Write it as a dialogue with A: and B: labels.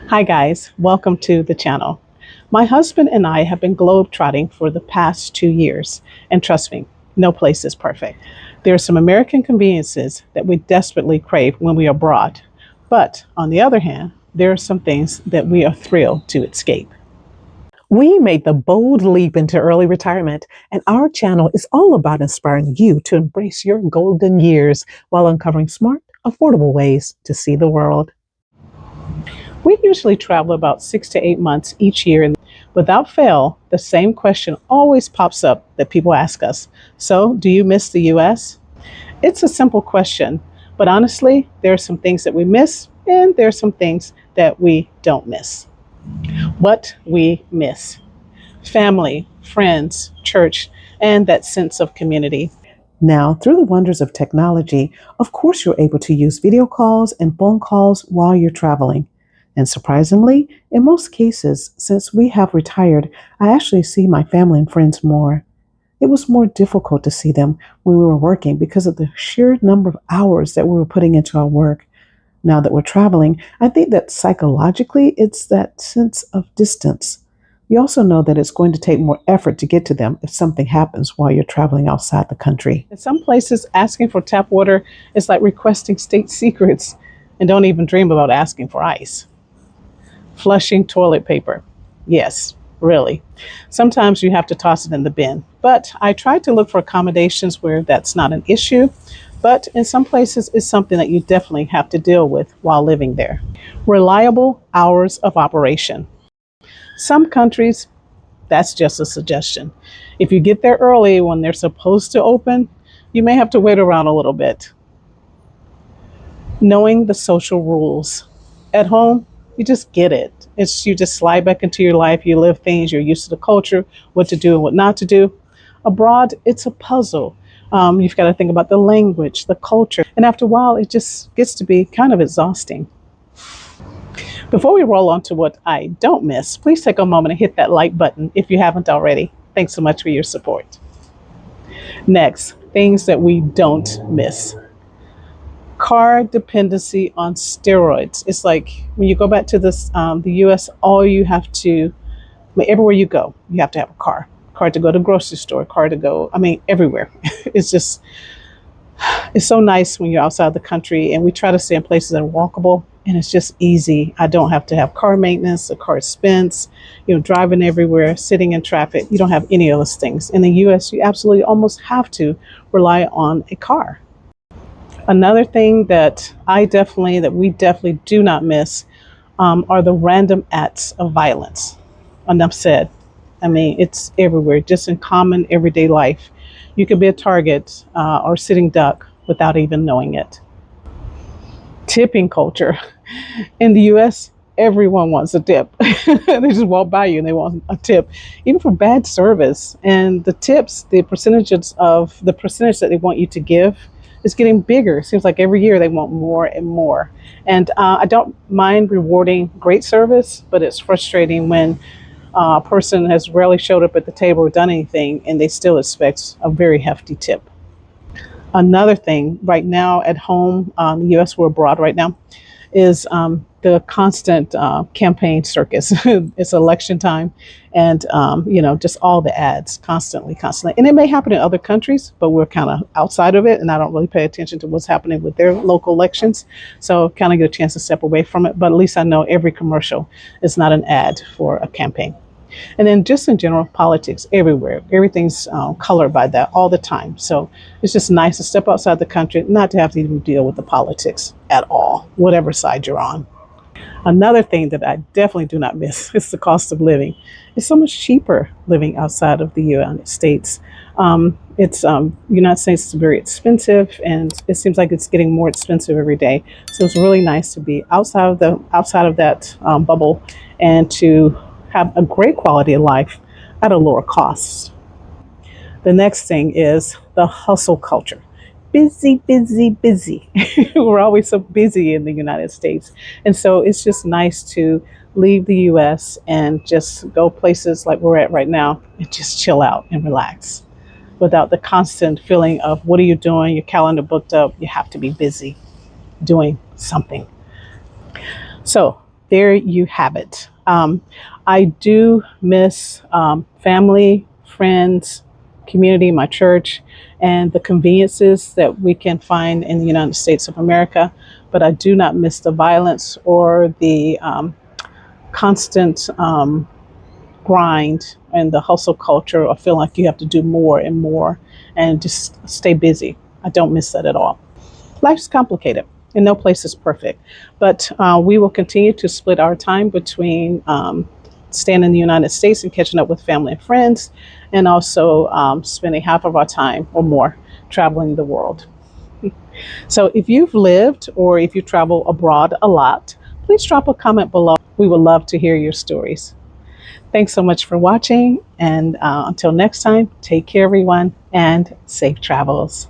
A: Hi guys, welcome to the channel. My husband and I have been globetrotting for the past 2 years, and trust me, no place is perfect. There are some American conveniences that we desperately crave when we are abroad, but on the other hand, there are some things that we are thrilled to escape. We made the bold leap into early retirement, and our channel is all about inspiring you to embrace your golden years while uncovering smart, affordable ways to see the world. We usually travel about 6 to 8 months each year, and without fail, the same question always pops up that people ask us. So, do you miss the US? It's a simple question, but honestly, there are some things that we miss, and there are some things that we don't miss. What we miss: family, friends, church, and that sense of community. Now, through the wonders of technology, of course, you're able to use video calls and phone calls while you're traveling. And surprisingly, in most cases, since we have retired, I actually see my family and friends more. It was more difficult to see them when we were working because of the sheer number of hours that we were putting into our work. Now that we're traveling, I think that psychologically, it's that sense of distance. You also know that it's going to take more effort to get to them if something happens while you're traveling outside the country. In some places, asking for tap water is like requesting state secrets, and don't even dream about asking for ice. Flushing toilet paper. Yes, really. Sometimes you have to toss it in the bin. But I try to look for accommodations where that's not an issue. But in some places, it's something that you definitely have to deal with while living there. Reliable hours of operation. Some countries, that's just a suggestion. If you get there early when they're supposed to open, you may have to wait around a little bit. Knowing the social rules. At home, you just get it. It's you just slide back into your life, you live things, you're used to the culture, what to do and what not to do. Abroad, it's a puzzle. You've got to think about the language, the culture, and after a while, it just gets to be kind of exhausting. Before we roll on to what I don't miss, please take a moment and hit that like button if you haven't already. Thanks so much for your support. Next, things that we don't miss: car dependency on steroids. It's like when you go back to the U.S., all you have to, everywhere you go, you have to have a car. Car to go to the grocery store, car to go, everywhere. It's just, it's so nice when you're outside the country, and we try to stay in places that are walkable, and it's just easy. I don't have to have car maintenance, a car expense, driving everywhere, sitting in traffic. You don't have any of those things. In the U.S., you absolutely almost have to rely on a car. Another thing that we definitely do not miss are the random acts of violence. Enough said. It's everywhere, just in common everyday life. You could be a target or sitting duck without even knowing it. Tipping culture. In the US, everyone wants a tip. They just walk by you and they want a tip, even for bad service. And the tips, the percentage that they want you to give is getting bigger. It seems like every year they want more and more. And I don't mind rewarding great service, but it's frustrating when a person has rarely showed up at the table or done anything, and they still expect a very hefty tip. Another thing right now at home, the US, we're abroad right now, is the constant campaign circus. It's election time, and just all the ads constantly. And it may happen in other countries, but we're kind of outside of it, and I don't really pay attention to what's happening with their local elections. So kind of get a chance to step away from it. But at least I know every commercial is not an ad for a campaign. And then just in general, politics everywhere. Everything's colored by that all the time. So it's just nice to step outside the country, not to have to even deal with the politics at all, whatever side you're on. Another thing that I definitely do not miss is the cost of living. It's so much cheaper living outside of the United States. It's United States is very expensive, and it seems like it's getting more expensive every day. So it's really nice to be outside of that bubble, and to have a great quality of life at a lower cost. The next thing is the hustle culture. Busy, busy, busy. We're always so busy in the United States. And so it's just nice to leave the US and just go places like we're at right now and just chill out and relax without the constant feeling of what are you doing? Your calendar booked up. You have to be busy doing something. So there you have it. I do miss family, friends, community, my church, and the conveniences that we can find in the United States of America. But I do not miss the violence or the constant grind and the hustle culture of feeling like you have to do more and more and just stay busy. I don't miss that at all. Life's complicated and no place is perfect, but we will continue to split our time between staying in the United States and catching up with family and friends, and also spending half of our time or more traveling the world. So if you've lived or if you travel abroad a lot, please drop a comment below. We would love to hear your stories. Thanks so much for watching. And until next time, take care, everyone, and safe travels.